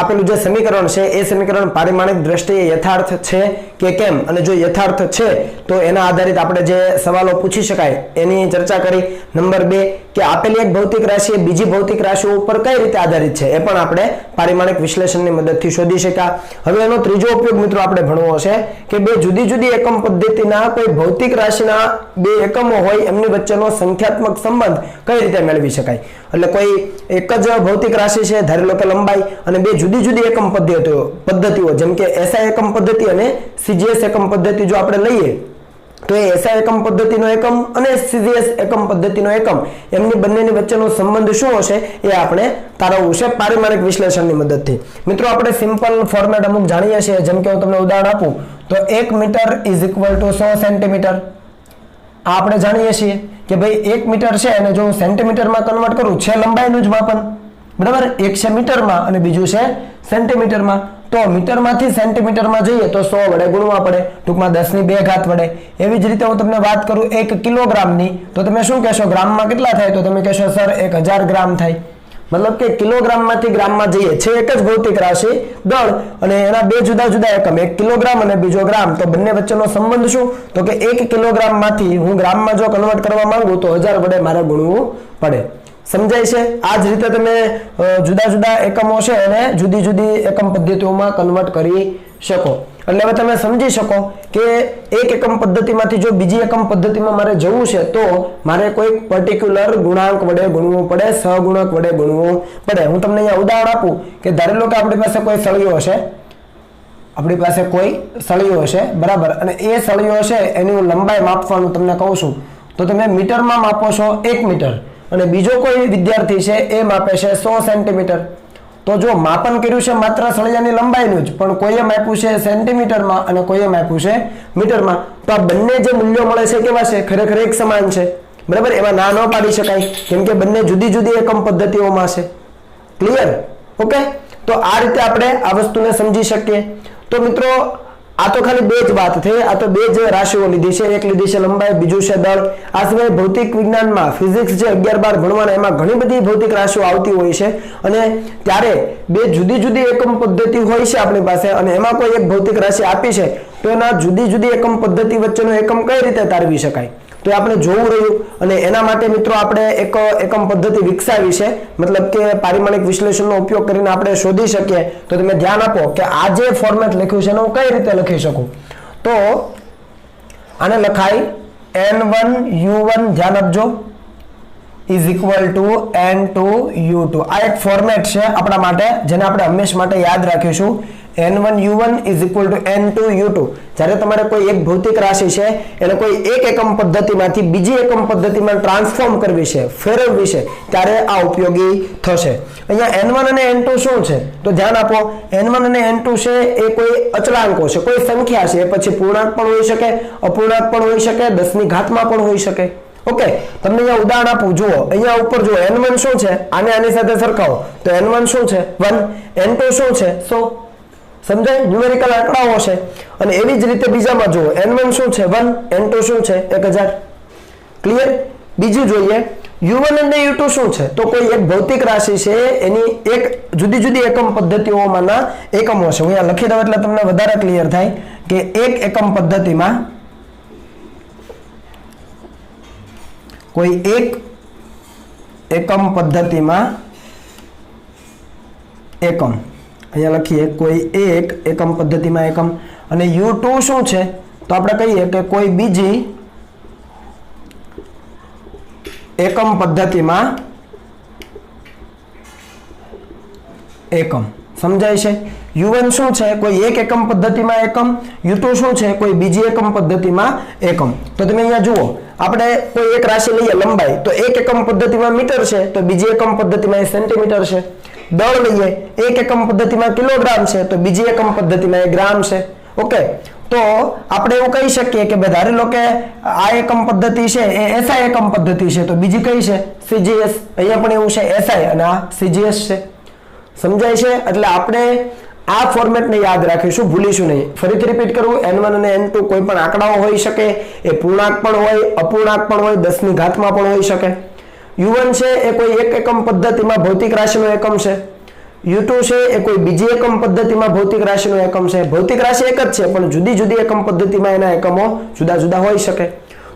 આપેલું જે સમીકરણ છે એ સમીકરણ પારિમાણિક દ્રષ્ટિએ યથાર્થ છે કે કેમ, અને જો યથાર્થ છે તો એના આધારિત આપણે જે સવાલો પૂછી શકાય એની ચર્ચા કરી. નંબર 2 કે આપેલી એક ભૌતિક રાશિ એ બીજી ભૌતિક રાશિઓ ઉપર કઈ રીતે આધારિત છે એ પણ આપણે પારિમાણિક વિશ્લેષણની મદદથી શોધી શક્યા. હવે એનો ત્રીજો ઉપયોગ મિત્રો આપણે ભણવો છે કે બે જુદી જુદી એકમ પદ્ધતિના કોઈ ભૌતિક રાશિના 2 એકમો હોય એમની વચ્ચેનો સંખ્યાત્મક સંબંધ કઈ રીતે મેળવી શકાય. એટલે કોઈ એક જ ભૌતિક રાશિ છે, ધારી લો કે લંબાઈ, અને 2 જુદી જુદી એકમ પદ્ધતિઓ જેમ કે SI એકમ પદ્ધતિ અને CGS એકમ પદ્ધતિ જો આપણે લઈએ તો એ SI એકમ પદ્ધતિનો એકમ અને CGS એકમ પદ્ધતિનો એકમ એમની બંનેની વચ્ચેનો સંબંધ શું હશે એ આપણે તારવવું છે પારિમાણિક વિશ્લેષણની મદદથી. મિત્રો આપણે સિમ્પલ ફોર્મેટ અમુક જાણીએ છીએ. જેમ કે હું તમને ઉદાહરણ આપું તો 1 metre is equal to 100 centimetre. આ આપણે જાણીએ છીએ કે ભાઈ 1 મીટર છે અને જો હું સેન્ટીમીટરમાં કન્વર્ટ કરું છે લંબાઈનું જ માપન, બરાબર. એક છે મીટરમાં અને બીજું છે સેન્ટીમીટરમાં. તો મીટરમાંથી સેન્ટીમીટરમાં જઈએ તો 100 વડે ગુણવા પડે, ટૂંકમાં 10⁻2 ઘાત વડે. એવી જ રીતે હું તમને વાત કરું 1 કિલોગ્રામની તો તમે શું કહેશો? ગ્રામમાં કેટલા થાય? તો તમે કહેશો સર 1000 ગ્રામ થાય. મતલબ કે કિલોગ્રામમાંથી ગ્રામમાં જઈએ છે એક જ ભૌતિક રાશિ દળ અને એના 2 જુદા જુદા એકમ, 1 કિલોગ્રામ અને બીજો ગ્રામ. તો બંને વચ્ચેનો સંબંધ શું? તો કે 1 કિલોગ્રામમાંથી હું ગ્રામમાં જો કન્વર્ટ કરવા માંગુ તો 1000 વડે મારે ગુણવું પડે. સમજાય છે? આ જ રીતે તમે જુદા જુદા એકમો છે એને જુદી જુદી એકમ પદ્ધતિઓમાં કન્વર્ટ કરી શકો. એટલે હવે તમે સમજી શકો કે એક એકમ પદ્ધતિમાંથી જો બીજી એકમ પદ્ધતિમાં મારે જવું છે તો મારે કોઈ પર્ટિક્યુલર ગુણાંક વડે ગુણવું પડે, સહગુણક વડે ગુણવું પડે. હું તમને અહીંયા ઉદાહરણ આપું કે ધારી લો કે આપણી પાસે કોઈ સળિયો હશે, બરાબર, અને એ સળિયો છે એની હું લંબાઈ માપવાનું તમને કહું છું તો તમે મીટરમાં માપો છો 1 મીટર અને બીજો કોઈ વિદ્યાર્થી છે એ માપે છે 100 સેન્ટીમીટર. તો જો માપન કર્યું છે માત્ર સળિયાની લંબાઈનું જ, પણ કોઈએ માપ્યું છે સેન્ટીમીટરમાં અને કોઈએ માપ્યું છે મીટરમાં, તો આ બંને જે મૂલ્યો મળે છે કેવા છે? ખરેખર એક સમાન છે, બરાબર. એમાં ના ન પાડી શકાય કેમ કે બંને જુદી જુદી એકમ પદ્ધતિઓમાં છે. ક્લિયર? ઓકે, તો આ રીતે આપણે આ વસ્તુને સમજી શકીએ. તો મિત્રો આ તો ખાલી 2 જ વાત થઈ. આ તો 2 જ રાશિઓ લીધી છે. એક લીધી છે લંબાઈ, બીજું છે દળ. આ સિવાય ભૌતિક વિજ્ઞાનમાં ફિઝિક્સ જે 11-12 ભણવાના એમાં ઘણી બધી ભૌતિક રાશિઓ આવતી હોય છે અને ત્યારે 2 જુદી જુદી એકમ પદ્ધતિ હોય છે આપણી પાસે અને એમાં કોઈ એક ભૌતિક રાશિ આપી છે તો એના જુદી જુદી એકમ પદ્ધતિ વચ્ચેનો એકમ કઈ રીતે તારવી શકાય તો આપણે જોવું રહ્યું. અને એના માટે મિત્રો આપણે એક એકમ પદ્ધતિ વિકસાવી છે, મતલબ કે પારિમાણિક વિશ્લેષણનો ઉપયોગ કરીને આપણે શોધી શકીએ. તો તમે ધ્યાન આપો કે આ જે ફોર્મેટ લખ્યું છે એને હું કઈ રીતે લખી શકું. તો આને લખાય N1 U1, ધ્યાન આપજો, ઇઝ ઇક્વલ ટુ N2U2. આ એક ફોર્મેટ છે આપણા માટે જેને આપણે હંમેશા માટે યાદ રાખીશું. N1U1 is equal two N2U2. જ્યારે તમારે કોઈ એક ભૌતિક રાશિ છે એને કોઈ એક એકમ પદ્ધતિમાંથી બીજી એકમ પદ્ધતિમાં ટ્રાન્સફોર્મ કરવી છે, ફેરવવી છે, ત્યારે આ ઉપયોગી થશે. અહીંયા N1 અને N2 શું છે તો ધ્યાન આપો. N1 અને N2 છે એ કોઈ અચળાંકો છે, કોઈ સંખ્યા છે. એ પછી પૂર્ણાંક પણ હોઈ શકે, અપૂર્ણાંક પણ હોઈ શકે, 10 ની ઘાતમાં પણ હોઈ શકે. ઓકે, તમને અહીંયા ઉદાહરણ આપું, જુઓ અહીંયા ઉપર જુઓ. N1 શું છે, આની સાથે સરખાવો તો N1 શું છે 1, N2 શું છે 100. સમજાય? ન્યુમેરિકલ આંકડાઓ છે. અને એવી જ રીતે બીજામાં જુઓ. N1 શું છે 1, N2 શું છે 1000. ક્લિયર? બીજું જોઈએ U1 અને U2 શું છે તો કોઈ એક ભૌતિક રાશિ છે એની એક જુદી જુદી એકમ પદ્ધતિઓમાંના એકમો છે. હું અહીંયા લખી દઉં એટલે તમને વધારે ક્લિયર થાય કે એક એકમ પદ્ધતિમાં કોઈ એક એકમ પદ્ધતિમાં એકમ, અહીંયા લખીએ કોઈ એક એકમ પદ્ધતિમાં એકમ. અને U2 શું છે તો આપણે કહીએ કે કોઈ બીજી એકમ પદ્ધતિમાં એકમ. સમજાય છે? U1 શું છે કોઈ એક એકમ પદ્ધતિમાં એકમ, U2 શું છે કોઈ બીજી એકમ પદ્ધતિમાં એકમ. તો તમે અહીંયા જુઓ, આપણે કોઈ એક રાશિ લઈએ લંબાઈ, તો એક એકમ પદ્ધતિમાં મીટર છે તો બીજી એકમ પદ્ધતિમાં એ સેન્ટીમીટર છે. દળ લઈએ, એક એકમ પદ્ધતિમાં કિલોગ્રામ છે તો બીજી એકમ પદ્ધતિમાં એ ગ્રામ છે. ઓકે, તો આપણે એવું કહી શકીએ કે ધારી લો કે આ એકમ પદ્ધતિ છે એ SI એકમ પદ્ધતિ છે તો બીજી કઈ છે CGS. અહીંયા પણ એવું છે SI અને આ CGS છે. સમજાય છે? એટલે આપણે આ ફોર્મેટને યાદ રાખીશું, ભૂલીશું નહીં. ફરીથી રિપીટ કરું, N1 અને N2 કોઈ પણ આંકડાઓ હોઈ શકે, એ પૂર્ણાંક પણ હોય, અપૂર્ણાંક પણ હોય, 10 ની ઘાતમાં પણ હોઈ શકે. U1 છે એ કોઈ એક એકમ પદ્ધતિમાં ભૌતિક રાશિનો એકમ છે. U2 છે એ કોઈ બીજી એકમ પદ્ધતિમાં ભૌતિક રાશિનો એકમ છે. ભૌતિક રાશિ એક જ છે પણ જુદી જુદી એકમ પદ્ધતિમાં એના એકમો જુદા જુદા હોઈ શકે.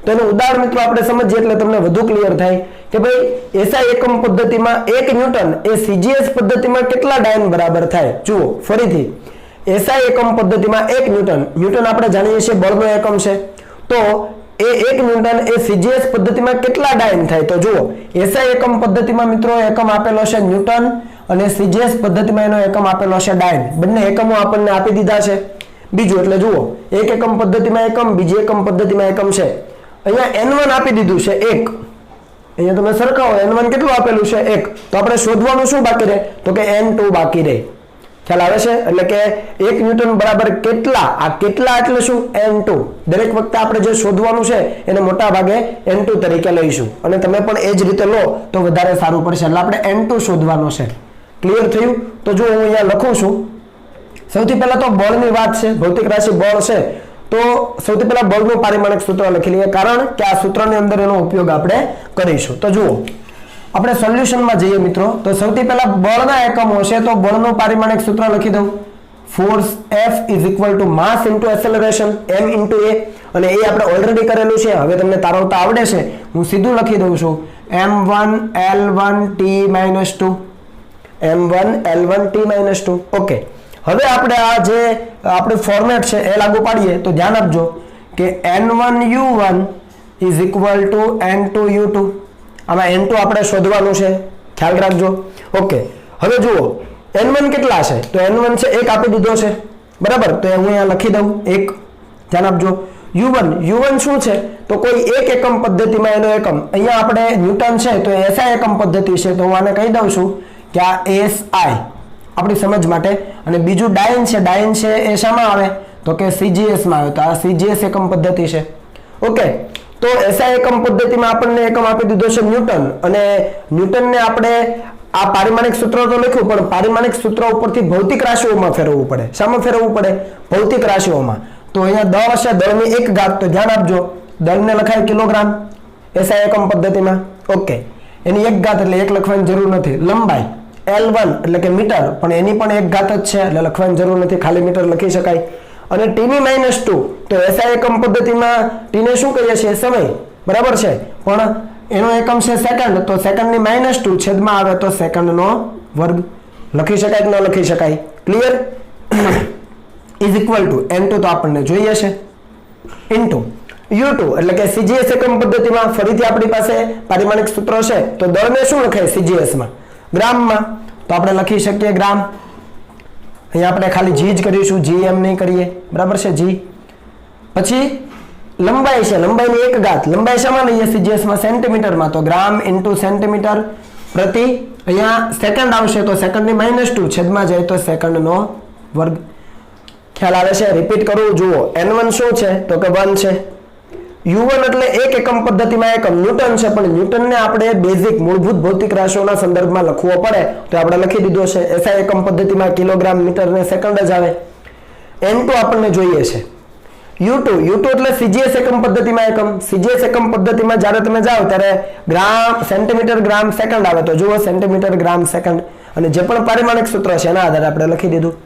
તો એનું ઉદાહરણ મિત્રો આપણે સમજીએ એટલે તમને વધુ ક્લિયર થાય કે ભાઈ SI એકમ પદ્ધતિમાં 1 ન્યૂટન એ CGS પદ્ધતિમાં કેટલા ડાયન બરાબર થાય. જુઓ ફરીથી, SI એકમ પદ્ધતિમાં 1 ન્યૂટન, ન્યૂટન આપણે જાણીએ છીએ બળનો એકમ છે, તો એ 1 ન્યૂટન એ CGS પદ્ધતિમાં કેટલા ડાયન થાય. તો જુઓ, SI એકમ પદ્ધતિમાં મિત્રો એકમ આપેલો છે ન્યૂટન અને CGS પદ્ધતિમાં એનો એકમ આપેલો છે ડાયન. બંને એકમો આપણને આપી દીધા છે. બીજું એટલે જુઓ, એક એકમ પદ્ધતિમાં એકમ, બીજી એકમ પદ્ધતિમાં એકમ છે. અહીંયા N1 આપી દીધું છે 1, અહીંયા તમે સરખાવો N1 કેટલું આપેલું છે 1, તો આપણે શોધવાનું શું બાકી રહે તો કે N2 બાકી રહે. ખ્યાલ આવે છે? એટલે કે 1 ન્યૂટન બરાબર કેટલા, આ કેટલા એટલે શું N2. દરેક વખતે આપણે જે શોધવાનું છે એને મોટા ભાગે N2 તરીકે લઈશું અને તમે પણ એ જ રીતે લો તો વધારે સારું પડશે. એટલે આપણે N2 શોધવાનો છે. ક્લિયર થયું? તો જો હું અહીંયા લખું છું, સૌથી પહેલા તો બળની વાત છે, ભૌતિક રાશિ બળ છે તો સૌથી પહેલા બળનું પારિમાણિક સૂત્ર લખી લઈએ, કારણ કે આ સૂત્રની અંદર એનો ઉપયોગ આપણે કરીશું. તો જુઓ, આપણે સોલ્યુશનમાં જઈએ મિત્રો, તો સૌથી પહેલા બળના એકમો છે તો બળનું પારિમાણિક સૂત્ર લખી દઉં. Force F is equal two mass into acceleration m into a. અને એ આપણે ઓલરેડી કરેલું છે, હવે તમને તારવતા આવડે છે, હું સીધું લખી દઉં છું m1 L1T-2 m1 L1T-2. Okay, હવે આપણે આ જે આપણું ફોર્મેટ છે એ લાગુ પાડીએ તો ધ્યાન આપજો કે N1U1 is equal two N2U2. આમાં N2 આપણે શોધવાનું છે, ખ્યાલ રાખજો. ઓકે, હવે જુઓ N1 કેટલા છે તો N1 છે 1 આપી દીધો છે, બરાબર. તો હું અહીંયા લખી દઉં 1, ધ્યાન આપજો. U1 શું છે તો કોઈ એક એકમ પદ્ધતિમાં એનો એકમ, અહીંયા આપણે ન્યૂટન છે તો SI એકમ પદ્ધતિ છે તો હું આને કહી દઉં છું કે આ SI આપણી સમજ માટે. અને બીજું ડાયન છે એ શામાં આવે તો કે CGS માં આવે, તો આ CGS એકમ પદ્ધતિ છે. ઓકે, તો SI એકમ પદ્ધતિમાં આપણને એકમ આપી દીધો છે ન્યૂટન, અને ન્યૂટનને આપણે આ પારિમાણિક સૂત્ર તો લખ્યું પણ પારિમાણિક સૂત્ર ઉપરથી ભૌતિક રાશિઓમાં ફેરવવું પડે. શામાં ફેરવવું પડે? ભૌતિક રાશિઓમાં. તો અહીંયા દળ હશે, દળની 1 ઘાત, તો ધ્યાન આપજો દળને લખાય કિલોગ્રામ SI એકમ પદ્ધતિમાં. ઓકે, એની 1 ઘાત એટલે 1 લખવાની જરૂર નથી. લંબાઈ L1 એટલે કે મીટર, પણ એની પણ 1 ઘાત જ છે એટલે લખવાની જરૂર નથી, ખાલી મીટર લખી શકાય. અને T-2 તો SI એકમ પદ્ધતિમાં T ને શું કહીએ છીએ? સમય, બરાબર છે, પણ એનો એકમ છે સેકન્ડ, તો સેકન્ડની -2 છેદમાં આવે તો સેકન્ડનો વર્ગ. લખી શકાય કે ન લખી શકાય? Clear? Is equal two N2 તો આપણને જોઈએ છે ઇન્ટુ U2 એટલે કે CGS એકમ પદ્ધતિમાં ફરીથી આપણી પાસે પારિમાણિક સૂત્ર છે તો દળને શું લખાય CGS માં ગ્રામમાં તો આપણે લખી શકીએ ગ્રામ અહીંયા આપણે ખાલી g જ કરીશું g એમ નહીં કરીએ બરાબર છે g પછી લંબાઈ છે લંબાઈની એક ઘાત લંબાઈ શામાં લઈએ CGS માં સેન્ટીમીટરમાં તો ગ્રામ ઇન્ટુ સેન્ટીમીટર પ્રતિ અહીંયા સેકન્ડ આવશે તો સેકન્ડની -2 છેદમાં જાય તો સેકન્ડનો વર્ગ ખ્યાલ આવે છે રિપીટ કરું જુઓ n1 શું છે તો કે 1 છે u1 એટલે એક એકમ પદ્ધતિમાં એકમ ન્યૂટન છે પણ ન્યૂટનને આપણે બેઝિક મૂળભૂત ભૌતિક રાશિઓના સંદર્ભમાં લખવો પડે તો આપણે લખી દીધો છે SI એકમ પદ્ધતિમાં કિલોગ્રામ મીટર ને સેકન્ડ જ આવે n2 આપણને જોઈએ છે u2 એટલે CGS એકમ પદ્ધતિમાં એકમ CGS એકમ પદ્ધતિમાં જ્યારે તમે જાઓ ત્યારે ગ્રામ સેન્ટીમીટર ગ્રામ સેકન્ડ આવે તો જુઓ સેન્ટીમીટર ગ્રામ સેકન્ડ અને જે પણ પારિમાણિક સૂત્ર છે એના આધારે આપણે લખી દીધું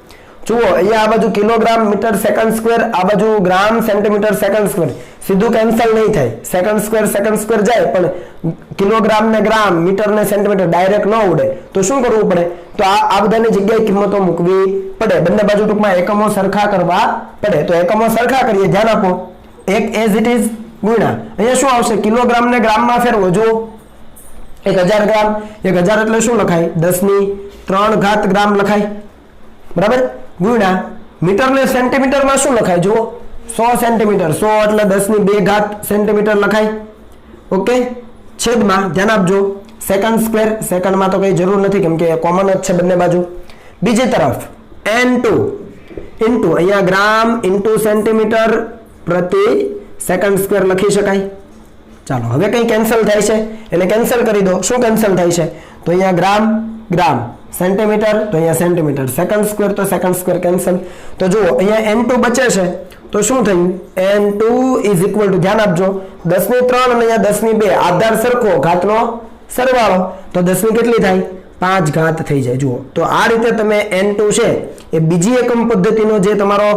જુઓ અહીંયા આ બાજુ કિલોગ્રામ મીટર સેકન્ડ સ્ક્વેર આ બાજુ ગ્રામ સેન્ટીમીટર સેકન્ડ સ્ક્વેર સીધું કેન્સલ નહીં થાય સેકન્ડ સ્ક્વેર જાય પણ કિલોગ્રામ ને ગ્રામ મીટર ને સેન્ટીમીટર ડાયરેક્ટ ન ઉડે તો શું કરવું પડે તો આ બધાની જગ્યાએ કિંમતો મૂકવી પડે બંને બાજુ ટૂંકમાં એકમો સરખા કરવા પડે તો એકમો સરખા કરીએ ધ્યાન આપો એક એઝ ઇટ ઇઝ ગુણ્યા અહીંયા શું આવશે કિલોગ્રામ ને ગ્રામમાં ફેરવો જુઓ 1000 ગ્રામ 1000 એટલે શું લખાય 10³ ગ્રામ લખાય બરાબર ગુણ્યા મીટર ને સેન્ટીમીટર માં શું લખાય જુઓ 100 સેન્ટીમીટર 100 એટલે 10² સેન્ટીમીટર લખાય ઓકે છેદમાં ધ્યાન આપજો સેકન્ડ સ્ક્વેર સેકન્ડમાં તો કઈ જરૂર નથી કેમ કે કોમન જ છે બંને બાજુ બીજી તરફ n2 ઇન્ટુ અહીંયા ગ્રામ ઇન્ટુ સેન્ટીમીટર પ્રતિ સેકન્ડ સ્ક્વેર લખી શકાય ચાલો હવે કઈ કેન્સલ થાય છે એટલે કેન્સલ કરી દો શું કેન્સલ થાય છે તો અહીંયા ગ્રામ સેન્ટીમીટર તો અહીંયા સેન્ટીમીટર સેકન્ડ સ્ક્વેર તો સેકન્ડ સ્ક્વેર કેન્સલ તો જુઓ અહીંયા n2 બચે છે તો શું થયું n2 = ધ્યાન આપજો 10³ અને અહીંયા 10² આધાર સરખો ઘાતનો સરવાળો તો 10 ની કેટલી થાય 5 ઘાત થઈ જાય જુઓ તો આ રીતે તમે n2 છે એ બીજી એકમ પદ્ધતિનો જે તમારો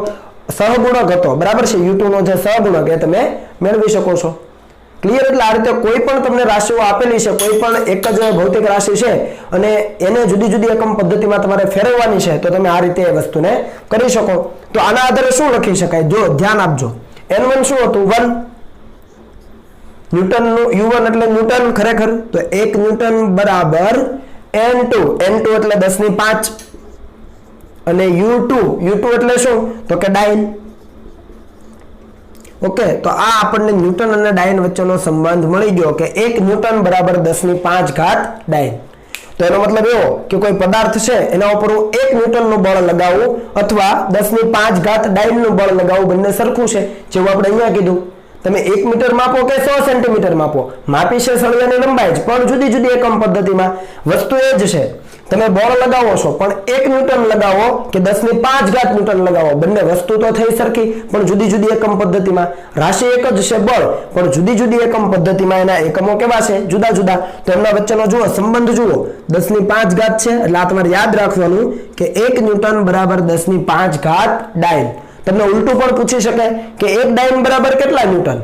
સહગુણક હતો બરાબર છે u2 નો જે સહગુણક એ તમે મેળવી શકો છો ક્લિયર એટલે આ રીતે કોઈ પણ તમને રાશિઓ આપેલી છે કોઈ પણ એક જ ભૌતિક રાશિ છે અને એને જુદી જુદી એકમ પદ્ધતિમાં તમારે ફેરવવાની છે તો તમે આ રીતે એ વસ્તુને કરી શકો તો આના આધારે શું લખી શકાય જો ધ્યાન આપજો n1 શું હતું 1 ન્યૂટન નું u1 એટલે ન્યૂટન ખરેખર તો 1 ન્યૂટન બરાબર n2 એટલે 10⁵ અને u2 એટલે શું તો કે ડાયન ઓકે તો આ આપણને ન્યૂટન અને ડાયન વચ્ચેનો સંબંધ મળી ગયો કે 1 ન્યૂટન બરાબર 10⁵ ડાયન તો એનો મતલબ એવો કે કોઈ પદાર્થ છે એના ઉપર હું 1 ન્યૂટનનું બળ લગાવું અથવા 10⁵ ડાયનનું બળ લગાવું બંને સરખું છે જેવું આપણે અહીંયા કીધું તમે 1 મીટર માપો કે 100 સેન્ટીમીટર માપો માપી છે સળિયાની લંબાઈ જ પણ જુદી જુદી એકમ પદ્ધતિમાં વસ્તુ એ જ છે તમે બળ લગાવો છો પણ 1 ન્યૂટન લગાવો કે 10⁵ ન્યૂટન લગાવો બંને વસ્તુ તો થઈ સરખી પણ જુદી જુદી એકમ પદ્ધતિમાં રાશિ એક જ છે બળ પણ જુદી જુદી એકમ પદ્ધતિમાં એના એકમો કેવા છે જુદા જુદા તો એમના વચ્ચેનો જુઓ સંબંધ જુઓ 10⁵ છે એટલે આ તમારે યાદ રાખવાનું કે 1 ન્યૂટન બરાબર 10⁵ ડાયન તમને ઉલટું પણ પૂછી શકે કે 1 ડાયન બરાબર કેટલા ન્યૂટન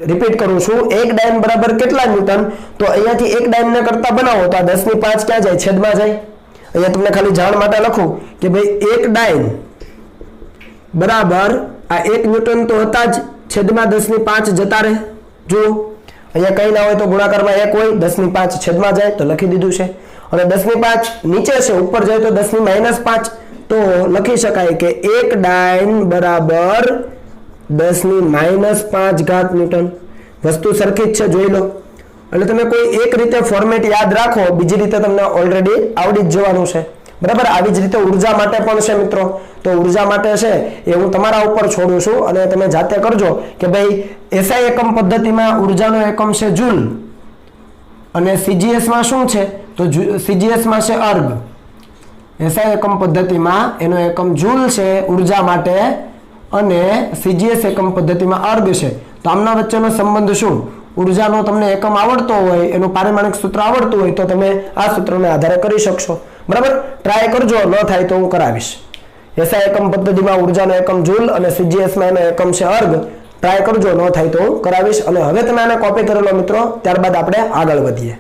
રિપીટ કરું છું 1 ડાયન બરાબર કેટલા ન્યૂટન તો અહીંયાથી 1 ડાયન ને કરતા બનાવો તો આ 10⁵ ક્યાં જાય છેદમાં જાય અહીંયા તમને ખાલી જાણ માટે લખું કે ભાઈ 1 ડાયન બરાબર આ 1 ન્યૂટન તો હતા જ છેદમાં 10⁵ જતા રહે જુઓ અહીંયા કઈ ના હોય તો ગુણાકારમાં 1 હોય 10⁵ છેદમાં જાય તો લખી દીધું છે અને 10⁵ નીચે છે ઉપર જાય તો 10⁻5 તો લખી શકાય કે 1 ડાયન બરાબર 10⁻5 ન્યૂટન વસ્તુ સરખી જ છે જોઈ લો એટલે તમે કોઈ એક રીતે ફોર્મેટ યાદ રાખો બીજી રીતે તમને ઓલરેડી આવડી જ જવાનું છે બરાબર આવી જ રીતે ઉર્જા માટે પણ છે મિત્રો તો ઉર્જા માટે છે એ હું તમારા ઉપર છોડું છું અને તમે જાતે કરજો કે ભાઈ SI એકમ પદ્ધતિમાં ઉર્જાનો એકમ છે જૂલ અને CGS માં શું છે તો CGS માં છે અર્ગ SI એકમ પદ્ધતિમાં એનો એકમ જૂલ છે ઉર્જા માટે અને CGS એકમ પદ્ધતિમાં અર્ગ છે તો આમના વચ્ચેનો સંબંધ શું ઉર્જાનો તમને એકમ આવડતો હોય એનું પારિમાણિક સૂત્ર આવડતું હોય તો તમે આ સૂત્રને આધારે કરી શકશો બરાબર ટ્રાય કરજો ન થાય તો હું કરાવીશ SI એકમ પદ્ધતિમાં ઉર્જાનો એકમ જૂલ અને CGS માં એનો એકમ છે અર્ગ ટ્રાય કરજો ન થાય તો હું કરાવીશ અને હવે તમે આને કોપી કરી લો મિત્રો ત્યારબાદ આપણે આગળ વધીએ